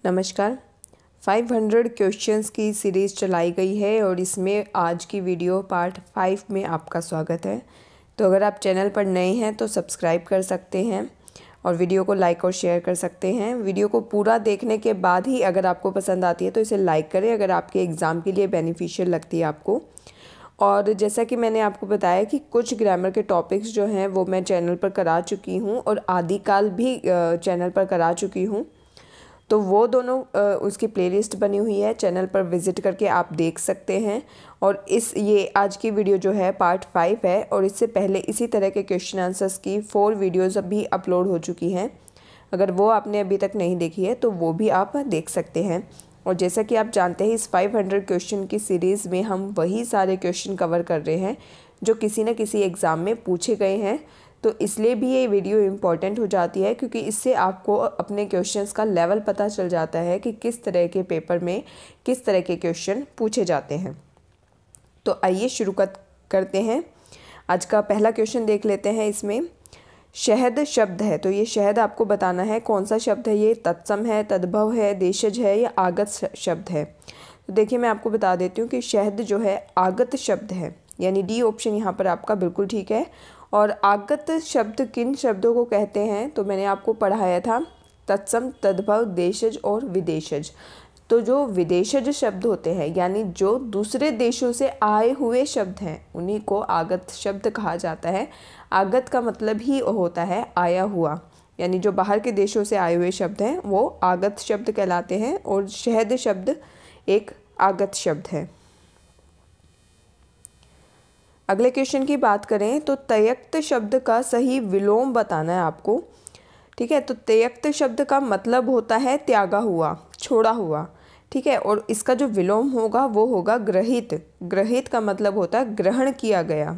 नमस्कार। 500 क्वेश्चंस की सीरीज़ चलाई गई है और इसमें आज की वीडियो पार्ट 5 में आपका स्वागत है। तो अगर आप चैनल पर नए हैं तो सब्सक्राइब कर सकते हैं और वीडियो को लाइक और शेयर कर सकते हैं। वीडियो को पूरा देखने के बाद ही अगर आपको पसंद आती है तो इसे लाइक करें अगर आपके एग्ज़ाम के लिए बेनिफिशियल लगती है आपको। और जैसा कि मैंने आपको बताया कि कुछ ग्रामर के टॉपिक्स जो हैं वो मैं चैनल पर करा चुकी हूँ और आदिकाल भी चैनल पर करा चुकी हूँ। तो वो दोनों उसकी प्लेलिस्ट बनी हुई है, चैनल पर विज़िट करके आप देख सकते हैं। और ये आज की वीडियो जो है पार्ट 5 है और इससे पहले इसी तरह के क्वेश्चन आंसर्स की 4 वीडियोस अभी अपलोड हो चुकी हैं। अगर वो आपने अभी तक नहीं देखी है तो वो भी आप देख सकते हैं। और जैसा कि आप जानते हैं इस 500 क्वेश्चन की सीरीज़ में हम वही सारे क्वेश्चन कवर कर रहे हैं जो किसी न किसी एग्ज़ाम में पूछे गए हैं। तो इसलिए भी ये वीडियो इम्पॉर्टेंट हो जाती है क्योंकि इससे आपको अपने क्वेश्चंस का लेवल पता चल जाता है कि किस तरह के पेपर में किस तरह के क्वेश्चन पूछे जाते हैं। तो आइए शुरू करते हैं। आज का पहला क्वेश्चन देख लेते हैं। इसमें शहद शब्द है, तो ये शहद आपको बताना है कौन सा शब्द है। ये तत्सम है, तद्भव है, देशज है या आगत शब्द है। तो देखिए मैं आपको बता देती हूँ कि शहद जो है आगत शब्द है, यानी डी ऑप्शन यहाँ पर आपका बिल्कुल ठीक है। और आगत शब्द किन शब्दों को कहते हैं तो मैंने आपको पढ़ाया था तत्सम, तद्भव, देशज और विदेशज। तो जो विदेशज शब्द होते हैं यानी जो दूसरे देशों से आए हुए शब्द हैं उन्हीं को आगत शब्द कहा जाता है। आगत का मतलब ही होता है आया हुआ, यानी जो बाहर के देशों से आए हुए शब्द हैं वो आगत शब्द कहलाते हैं और शहद शब्द एक आगत शब्द है। अगले क्वेश्चन की बात करें तो तयक्त शब्द का सही विलोम बताना है आपको। ठीक है, तो तयक्त शब्द का मतलब होता है त्यागा हुआ, छोड़ा हुआ। ठीक है, और इसका जो विलोम होगा वो होगा ग्रहित। ग्रहित का मतलब होता है ग्रहण किया गया।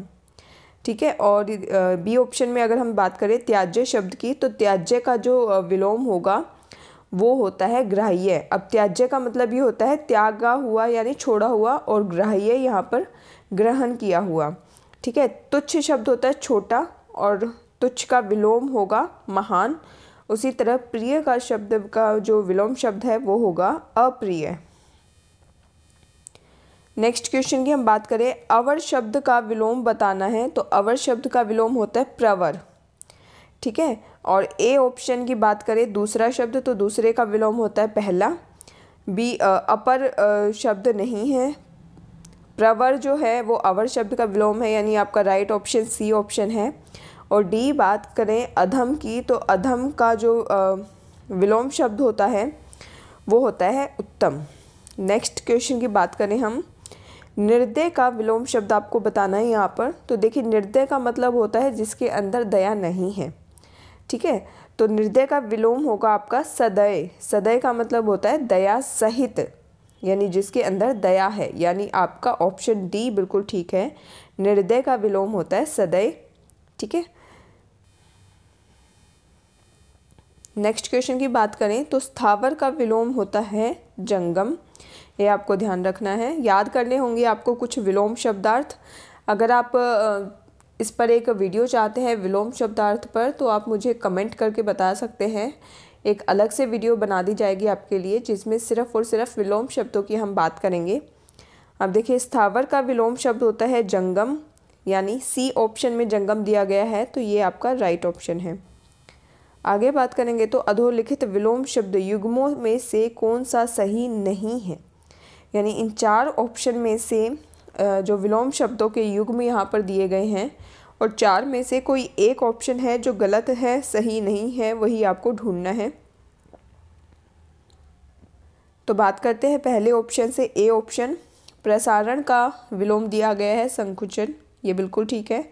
ठीक है, और बी ऑप्शन में अगर हम बात करें त्याज्य शब्द की तो त्याज्य का जो विलोम होगा वो होता है ग्राह्य। अब त्याज्य का मतलब ये होता है त्यागा हुआ यानी छोड़ा हुआ और ग्राह्य यहाँ पर ग्रहण किया हुआ। ठीक है, तुच्छ शब्द होता है छोटा और तुच्छ का विलोम होगा महान। उसी तरह प्रिय का शब्द का जो विलोम शब्द है वो होगा अप्रिय। नेक्स्ट क्वेश्चन की हम बात करें अवर शब्द का विलोम बताना है तो अवर शब्द का विलोम होता है प्रवर। ठीक है, और ए ऑप्शन की बात करें दूसरा शब्द तो दूसरे का विलोम होता है पहला। बी अपर शब्द नहीं है, प्रवर जो है वो अवर शब्द का विलोम है, यानी आपका राइट ऑप्शन सी ऑप्शन है। और डी बात करें अधम की तो अधम का जो विलोम शब्द होता है वो होता है उत्तम। नेक्स्ट क्वेश्चन की बात करें हम निर्दय का विलोम शब्द आपको बताना है यहाँ पर। तो देखिए निर्दय का मतलब होता है जिसके अंदर दया नहीं है। ठीक है, तो निर्दय का विलोम होगा आपका सदय। सदय का मतलब होता है दया सहित, यानी जिसके अंदर दया है, यानी आपका ऑप्शन डी बिल्कुल ठीक है। निर्दय का विलोम होता है सदय। ठीक है, नेक्स्ट क्वेश्चन की बात करें तो स्थावर का विलोम होता है जंगम। ये आपको ध्यान रखना है, याद करने होंगे आपको कुछ विलोम शब्दार्थ। अगर आप इस पर एक वीडियो चाहते हैं विलोम शब्दार्थ पर तो आप मुझे कमेंट करके बता सकते हैं। एक अलग से वीडियो बना दी जाएगी आपके लिए जिसमें सिर्फ़ और सिर्फ विलोम शब्दों की हम बात करेंगे। अब देखिए स्थावर का विलोम शब्द होता है जंगम, यानी सी ऑप्शन में जंगम दिया गया है तो ये आपका राइट ऑप्शन है। आगे बात करेंगे तो अधोलिखित विलोम शब्द युग्मों में से कौन सा सही नहीं है, यानी इन 4 ऑप्शन में से जो विलोम शब्दों के युग्म यहाँ पर दिए गए हैं और 4 में से कोई एक ऑप्शन है जो गलत है, सही नहीं है, वही आपको ढूंढना है। तो बात करते हैं पहले ऑप्शन से। ए ऑप्शन प्रसारण का विलोम दिया गया है संकुचन, ये बिल्कुल ठीक है।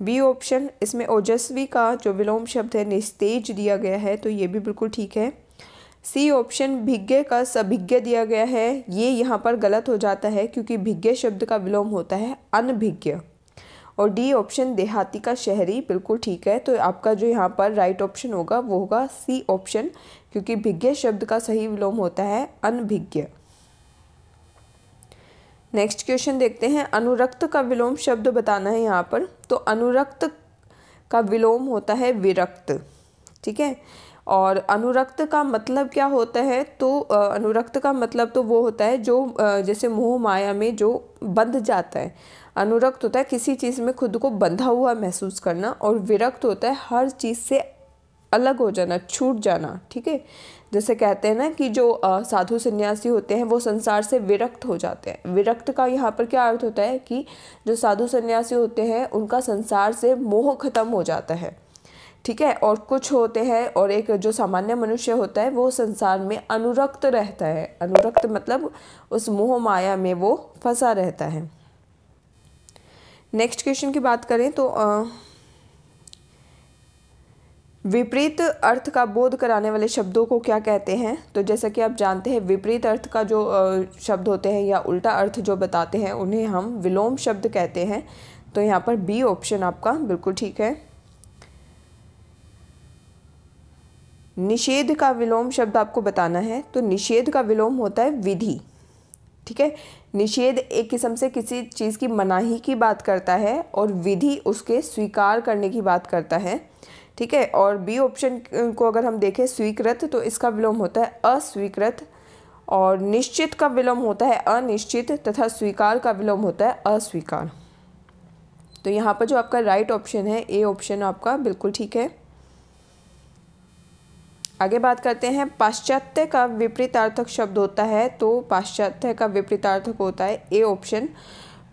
बी ऑप्शन इसमें ओजस्वी का जो विलोम शब्द है निस्तेज दिया गया है तो ये भी बिल्कुल ठीक है। सी ऑप्शन भिज्ञ का सभिज्ञ दिया गया है, ये यहाँ पर गलत हो जाता है क्योंकि भिज्ञ शब्द का विलोम होता है अनभिज्ञ। और डी ऑप्शन देहाती का शहरी बिल्कुल ठीक है। तो आपका जो यहाँ पर राइट ऑप्शन होगा वो होगा सी ऑप्शन, क्योंकि भिज्ञ शब्द का सही विलोम होता है अनभिज्ञ। नेक्स्ट क्वेश्चन देखते हैं अनुरक्त का विलोम शब्द बताना है यहाँ पर। तो अनुरक्त का विलोम होता है विरक्त। ठीक है, और अनुरक्त का मतलब क्या होता है, तो अनुरक्त का मतलब तो वो होता है जो जैसे मोह माया में जो बंध जाता है। अनुरक्त होता है किसी चीज़ में खुद को बंधा हुआ महसूस करना, और विरक्त होता है हर चीज़ से अलग हो जाना, छूट जाना। ठीक है, जैसे कहते हैं ना कि जो साधु सन्यासी होते हैं वो संसार से विरक्त हो जाते हैं। विरक्त का यहाँ पर क्या अर्थ होता है कि जो साधु सन्यासी होते हैं उनका संसार से मोह खत्म हो जाता है। ठीक है, और कुछ होते हैं, और एक जो सामान्य मनुष्य होता है वो संसार में अनुरक्त रहता है। अनुरक्त मतलब उस मोह माया में वो फंसा रहता है। नेक्स्ट क्वेश्चन की बात करें तो विपरीत अर्थ का बोध कराने वाले शब्दों को क्या कहते हैं। तो जैसा कि आप जानते हैं विपरीत अर्थ का जो शब्द होते हैं या उल्टा अर्थ जो बताते हैं उन्हें हम विलोम शब्द कहते हैं। तो यहाँ पर बी ऑप्शन आपका बिल्कुल ठीक है। निषेध का विलोम शब्द आपको बताना है, तो निषेध का विलोम होता है विधि। ठीक है, निषेध एक किस्म से किसी चीज़ की मनाही की बात करता है और विधि उसके स्वीकार करने की बात करता है। ठीक है, और बी ऑप्शन को अगर हम देखें स्वीकृत, तो इसका विलोम होता है अस्वीकृत, और निश्चित का विलोम होता है अनिश्चित, तथा स्वीकार का विलोम होता है अस्वीकार। तो यहाँ पर जो आपका राइट ऑप्शन है ए ऑप्शन आपका बिल्कुल ठीक है। आगे बात करते हैं पाश्चात्य का विपरीतार्थक शब्द होता है, तो पाश्चात्य का विपरीतार्थक होता है ए ऑप्शन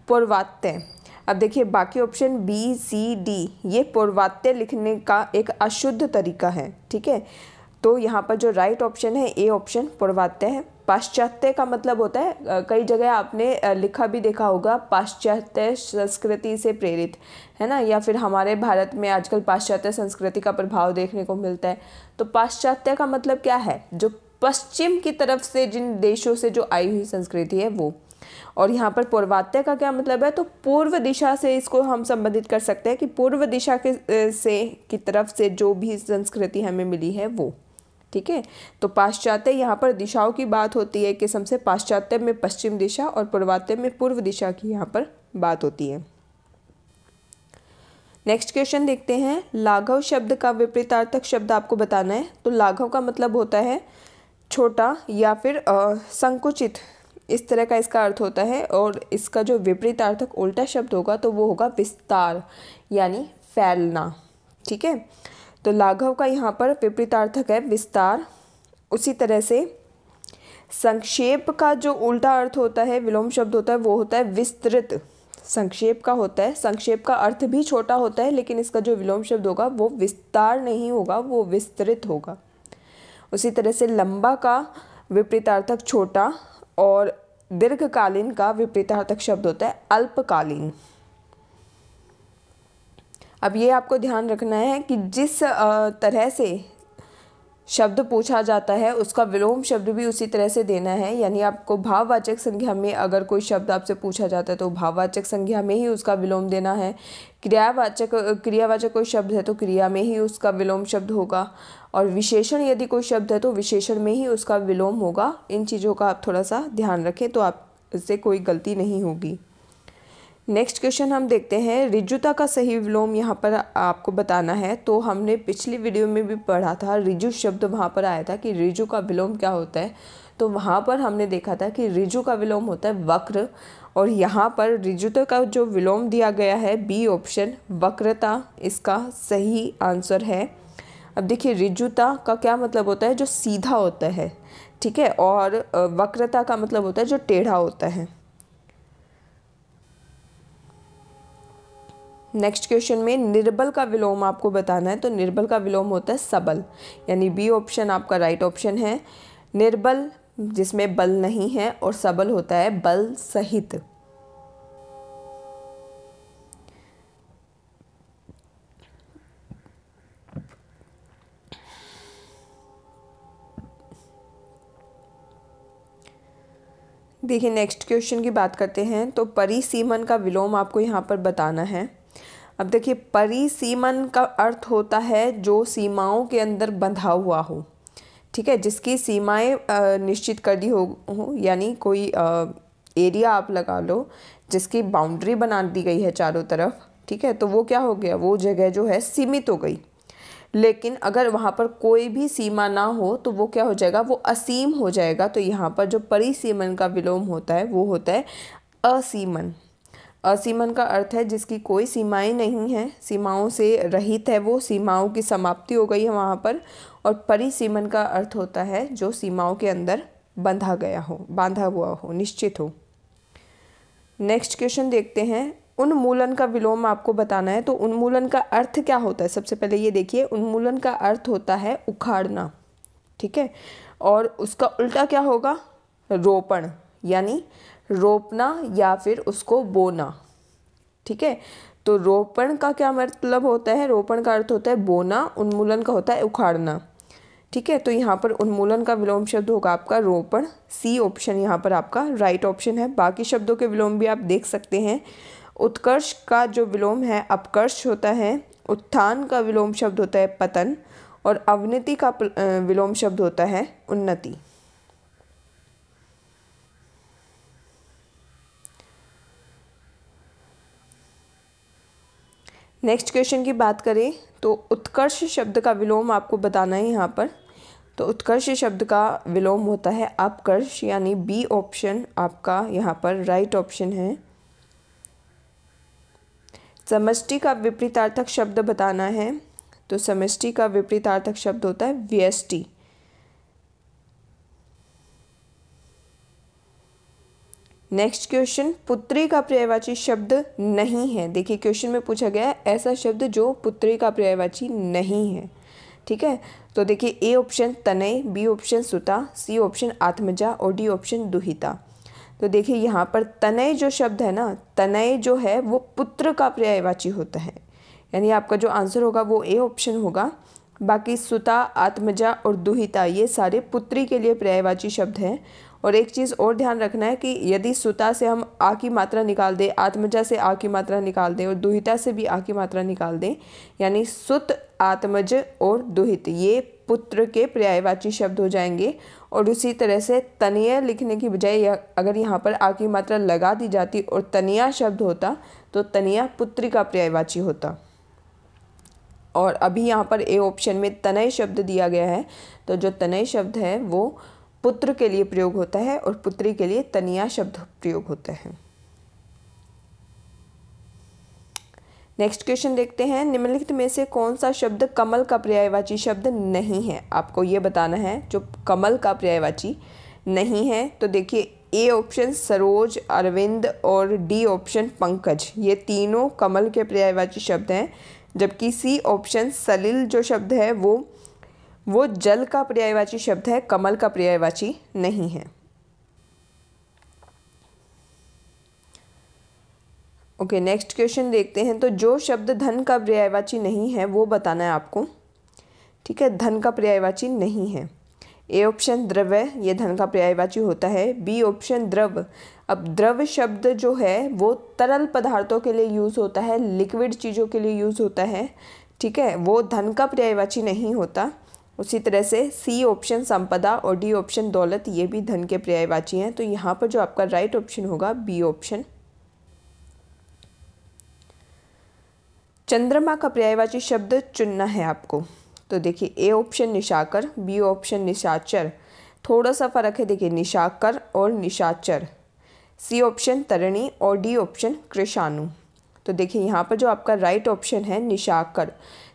पूर्वात्य। अब देखिए बाकी ऑप्शन बी सी डी ये पूर्वात्य लिखने का एक अशुद्ध तरीका है। ठीक है, तो यहाँ पर जो राइट ऑप्शन है ए ऑप्शन पूर्वात्य है। पाश्चात्य का मतलब होता है, कई जगह आपने लिखा भी देखा होगा पाश्चात्य संस्कृति से प्रेरित, है ना, या फिर हमारे भारत में आजकल पाश्चात्य संस्कृति का प्रभाव देखने को मिलता है। तो पाश्चात्य का मतलब क्या है, जो पश्चिम की तरफ से जिन देशों से जो आई हुई संस्कृति है वो। और यहाँ पर पूर्वात्य का क्या मतलब है, तो पूर्व दिशा से इसको हम संबंधित कर सकते हैं कि पूर्व दिशा की तरफ से जो भी संस्कृति हमें मिली है वो। ठीक है, तो पाश्चात्य यहाँ पर दिशाओं की बात होती है, किस्म से पाश्चात्य में पश्चिम दिशा और पूर्वात्य में पूर्व दिशा की यहाँ पर बात होती है। नेक्स्ट क्वेश्चन देखते हैं, लाघव शब्द का विपरीतार्थक शब्द आपको बताना है। तो लाघव का मतलब होता है छोटा या फिर संकुचित, इस तरह का इसका अर्थ होता है, और इसका जो विपरीतार्थक उल्टा शब्द होगा तो वो होगा विस्तार यानी फैलना। ठीक है, तो लाघव का यहाँ पर विपरीतार्थक है विस्तार। उसी तरह से संक्षेप का जो उल्टा अर्थ होता है, विलोम शब्द होता है, वो होता है विस्तृत। संक्षेप का होता है, संक्षेप का अर्थ भी छोटा होता है, लेकिन इसका जो विलोम शब्द होगा वो विस्तार नहीं होगा, वो विस्तृत होगा। उसी तरह से लंबा का विपरीतार्थक छोटा, और दीर्घकालीन का विपरीतार्थक शब्द होता है अल्पकालीन। अब ये आपको ध्यान रखना है कि जिस तरह से शब्द पूछा जाता है उसका विलोम शब्द भी उसी तरह से देना है। यानी आपको भाववाचक संज्ञा में अगर कोई शब्द आपसे पूछा जाता है तो भाववाचक संज्ञा में ही उसका विलोम देना है। क्रियावाचक कोई शब्द है तो क्रिया में ही उसका विलोम शब्द होगा, और विशेषण यदि कोई शब्द है तो विशेषण में ही उसका विलोम होगा। इन चीज़ों का आप थोड़ा सा ध्यान रखें तो आप इससे कोई गलती नहीं होगी। नेक्स्ट क्वेश्चन हम देखते हैं, ऋजुता का सही विलोम यहाँ पर आपको बताना है। तो हमने पिछली वीडियो में भी पढ़ा था, ऋजु शब्द वहाँ पर आया था कि ऋजु का विलोम क्या होता है। तो वहाँ पर हमने देखा था कि ऋजु का विलोम होता है वक्र, और यहाँ पर ऋजुता का जो विलोम दिया गया है बी ऑप्शन वक्रता इसका सही आंसर है। अब देखिए ऋजुता का क्या मतलब होता है, जो सीधा होता है। ठीक है, और वक्रता का मतलब होता है जो टेढ़ा होता है। नेक्स्ट क्वेश्चन में निर्बल का विलोम आपको बताना है। तो निर्बल का विलोम होता है सबल, यानी बी ऑप्शन आपका राइट ऑप्शन है। निर्बल जिसमें बल नहीं है, और सबल होता है बल सहित। देखिए नेक्स्ट क्वेश्चन की बात करते हैं। तो परिसीमन का विलोम आपको यहाँ पर बताना है। अब देखिए परिसीमन का अर्थ होता है जो सीमाओं के अंदर बंधा हुआ हो। ठीक है, जिसकी सीमाएं निश्चित कर दी हो, यानी कोई एरिया आप लगा लो जिसकी बाउंड्री बना दी गई है चारों तरफ। ठीक है, तो वो क्या हो गया, वो जगह जो है सीमित हो गई। लेकिन अगर वहाँ पर कोई भी सीमा ना हो तो वो क्या हो जाएगा, वो असीम हो जाएगा। तो यहाँ पर जो परिसीमन का विलोम होता है वो होता है असीमन। असीमन का अर्थ है जिसकी कोई सीमाएं नहीं हैं, सीमाओं से रहित है, वो सीमाओं की समाप्ति हो गई है वहाँ पर। और परिसीमन का अर्थ होता है जो सीमाओं के अंदर बंधा गया हो, बांधा हुआ हो, निश्चित हो। नेक्स्ट क्वेश्चन देखते हैं। उन्मूलन का विलोम आपको बताना है। तो उन्मूलन का अर्थ क्या होता है, सबसे पहले ये देखिए, उन्मूलन का अर्थ होता है उखाड़ना, ठीक है। और उसका उल्टा क्या होगा, रोपण, यानी रोपना या फिर उसको बोना, ठीक है। तो रोपण का क्या मतलब होता है, रोपण का अर्थ होता है बोना, उन्मूलन का होता है उखाड़ना, ठीक है। तो यहाँ पर उन्मूलन का विलोम शब्द होगा आपका रोपण। सी ऑप्शन यहाँ पर आपका राइट ऑप्शन है। बाकी शब्दों के विलोम भी आप देख सकते हैं। उत्कर्ष का जो विलोम है अपकर्ष होता है, उत्थान का विलोम शब्द होता है पतन, और अवनति का विलोम शब्द होता है उन्नति। नेक्स्ट क्वेश्चन की बात करें तो उत्कर्ष शब्द का विलोम आपको बताना है यहाँ पर। तो उत्कर्ष शब्द का विलोम होता है अपकर्ष, यानी बी ऑप्शन आपका यहाँ पर राइट ऑप्शन है। समष्टि का विपरीतार्थक शब्द बताना है। तो समष्टि का विपरीतार्थक शब्द होता है व्यष्टि। नेक्स्ट क्वेश्चन, पुत्री का पर्यायवाची शब्द नहीं है। देखिए क्वेश्चन में पूछा गया है ऐसा शब्द जो पुत्री का पर्यायवाची नहीं है, ठीक है। तो देखिए A option Tanay, B option सुता, सी ऑप्शन आत्मजा और डी ऑप्शन दुहिता। तो देखिए यहाँ पर तनय जो शब्द है ना, तनय जो है वो पुत्र का पर्यायवाची होता है, यानी आपका जो आंसर होगा वो ए ऑप्शन होगा। बाकी सुता, आत्मजा और दुहिता ये सारे पुत्री के लिए पर्यायवाची शब्द हैं। और एक चीज़ और ध्यान रखना है कि यदि सुता से हम आ की मात्रा निकाल दें, आत्मजा से आ की मात्रा निकाल दें और दुहिता से भी आ की मात्रा निकाल दें, यानी सुत, आत्मज और दुहित ये पुत्र के पर्यायवाची शब्द हो जाएंगे। और उसी तरह से तनय लिखने की बजाय अगर यहाँ पर आ की मात्रा लगा दी जाती और तनिया शब्द होता तो तनिया पुत्री का पर्यायवाची होता। और अभी यहाँ पर ए ऑप्शन में तनय शब्द दिया गया है, तो जो तनय शब्द है वो पुत्र के लिए प्रयोग होता है और पुत्री के लिए तनिया शब्द प्रयोग होता है। नेक्स्ट क्वेश्चन देखते हैं। निम्नलिखित में से कौन सा शब्द कमल का पर्यायवाची शब्द नहीं है, आपको ये बताना है जो कमल का पर्यायवाची नहीं है। तो देखिए ए ऑप्शन सरोज, अरविंद और डी ऑप्शन पंकज ये तीनों कमल के पर्यायवाची शब्द हैं। जबकि सी ऑप्शन सलिल जो शब्द है वो जल का पर्यायवाची शब्द है, कमल का पर्यायवाची नहीं है। ओके नेक्स्ट क्वेश्चन देखते हैं। तो जो शब्द धन का पर्यायवाची नहीं है वो बताना है आपको, ठीक है। धन का पर्यायवाची नहीं है। ए ऑप्शन द्रव्य ये धन का पर्यायवाची होता है। बी ऑप्शन द्रव, अब द्रव शब्द जो है वो तरल पदार्थों के लिए यूज़ होता है, लिक्विड चीज़ों के लिए यूज़ होता है, ठीक है, वो धन का पर्यायवाची नहीं होता। उसी तरह से सी ऑप्शन संपदा और डी ऑप्शन दौलत ये भी धन के पर्यायवाची हैं। तो यहाँ पर जो आपका राइट ऑप्शन होगा बी ऑप्शन। चंद्रमा का पर्यायवाची शब्द चुनना है आपको। तो देखिए ए ऑप्शन निशाकर, बी ऑप्शन निशाचर, थोड़ा सा फर्क है देखिए निशाकर और निशाचर, सी ऑप्शन तरणी और डी ऑप्शन कृषाणु। तो देखिए यहाँ पर जो आपका राइट ऑप्शन है निशाकर,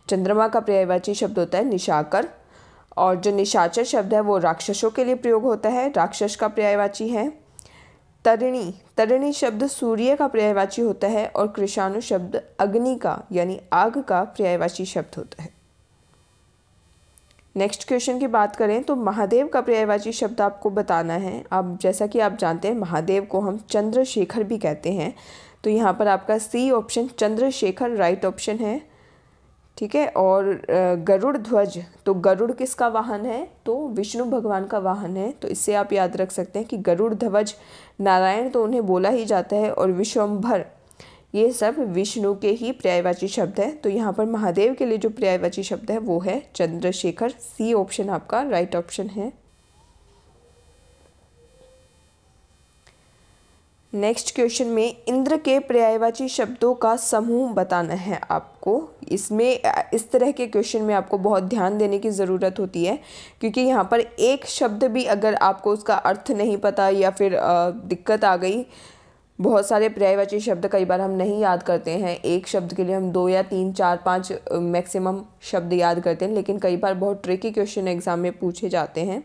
चंद्रमा का पर्यायवाची शब्द होता है निशाकर। और जो निशाचर शब्द है वो राक्षसों के लिए प्रयोग होता है, राक्षस का पर्यायवाची है। तरिणी, तरिणी शब्द सूर्य का पर्यायवाची होता है और कृषाणु शब्द अग्नि का यानी आग का पर्यायवाची शब्द होता है। नेक्स्ट क्वेश्चन की बात करें तो महादेव का पर्यायवाची शब्द आपको बताना है। अब जैसा कि आप जानते हैं महादेव को हम चंद्रशेखर भी कहते हैं। तो यहाँ पर आपका सी ऑप्शन चंद्रशेखर राइट ऑप्शन है, ठीक है। और गरुड़ ध्वज, तो गरुड़ किसका वाहन है, तो विष्णु भगवान का वाहन है। तो इससे आप याद रख सकते हैं कि गरुड़ ध्वज नारायण तो उन्हें बोला ही जाता है और विश्वम्भर ये सब विष्णु के ही पर्यायवाची शब्द है। तो यहाँ पर महादेव के लिए जो पर्यायवाची शब्द है वो है चंद्रशेखर। सी ऑप्शन आपका राइट ऑप्शन है। नेक्स्ट क्वेश्चन में इंद्र के पर्यायवाची शब्दों का समूह बताना है आपको। इसमें इस तरह के क्वेश्चन में आपको बहुत ध्यान देने की ज़रूरत होती है, क्योंकि यहाँ पर एक शब्द भी अगर आपको उसका अर्थ नहीं पता या फिर दिक्कत आ गई, बहुत सारे पर्यायवाची शब्द कई बार हम नहीं याद करते हैं, एक शब्द के लिए हम 2 या 3 4 5 मैक्सिमम शब्द याद करते हैं, लेकिन कई बार बहुत ट्रिकी क्वेश्चन एग्ज़ाम में पूछे जाते हैं।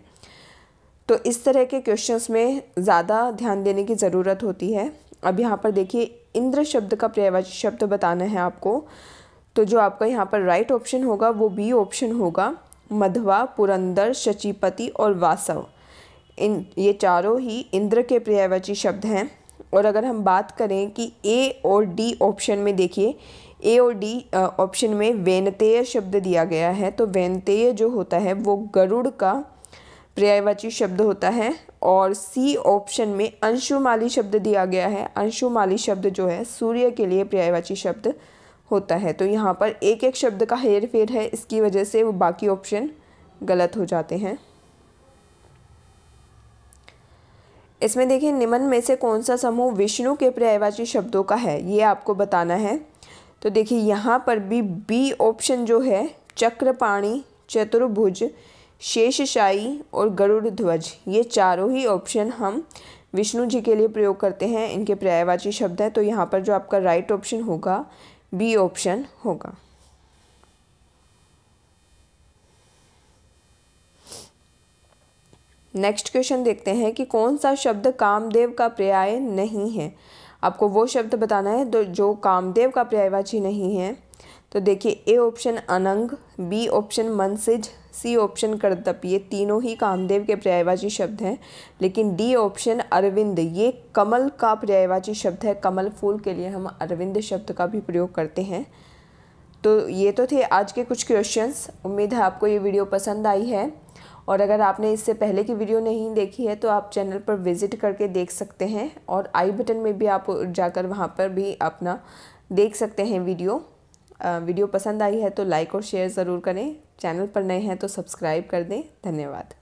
तो इस तरह के क्वेश्चंस में ज़्यादा ध्यान देने की ज़रूरत होती है। अब यहाँ पर देखिए, इंद्र शब्द का पर्यायवाची शब्द बताना है आपको। तो जो आपका यहाँ पर राइट ऑप्शन होगा वो बी ऑप्शन होगा। मध्वा, पुरंदर, शचीपति और वासव, ये चारों ही इंद्र के पर्यायवाची शब्द हैं। और अगर हम बात करें कि ए और डी ऑप्शन में, देखिए ए और डी ऑप्शन में वैनतेय शब्द दिया गया है। तो वैनतेय जो होता है वो गरुड़ का पर्यायवाची शब्द होता है। और सी ऑप्शन में अंशुमाली शब्द दिया गया है। अंशुमाली शब्द जो है सूर्य के लिए पर्यायवाची शब्द होता है। तो यहाँ पर एक एक शब्द का हेर फेर है, इसकी वजह से वो बाकी ऑप्शन गलत हो जाते हैं। इसमें देखिए, निम्न में से कौन सा समूह विष्णु के पर्यायवाची शब्दों का है, ये आपको बताना है। तो देखिए यहाँ पर भी बी ऑप्शन जो है, चक्रपाणी, चतुर्भुज, शेषशायी और गरुड़ ध्वज, ये चारों ही ऑप्शन हम विष्णु जी के लिए प्रयोग करते हैं, इनके पर्यायवाची शब्द हैं। तो यहाँ पर जो आपका राइट ऑप्शन होगा बी ऑप्शन होगा। नेक्स्ट क्वेश्चन देखते हैं कि कौन सा शब्द कामदेव का पर्याय नहीं है। आपको वो शब्द बताना है जो कामदेव का पर्यायवाची नहीं है। तो देखिए, ए ऑप्शन अनंग, बी ऑप्शन मनसिज, सी ऑप्शन कर्दप, ये तीनों ही कामदेव के पर्यायवाची शब्द हैं। लेकिन डी ऑप्शन अरविंद, ये कमल का पर्यायवाची शब्द है। कमल फूल के लिए हम अरविंद शब्द का भी प्रयोग करते हैं। तो ये तो थे आज के कुछ क्वेश्चंस। उम्मीद है आपको ये वीडियो पसंद आई है। और अगर आपने इससे पहले की वीडियो नहीं देखी है तो आप चैनल पर विज़िट करके देख सकते हैं, और आई बटन में भी आप जाकर वहाँ पर भी अपना देख सकते हैं वीडियो पसंद आई है तो लाइक और शेयर ज़रूर करें। चैनल पर नए हैं तो सब्सक्राइब कर दें। धन्यवाद।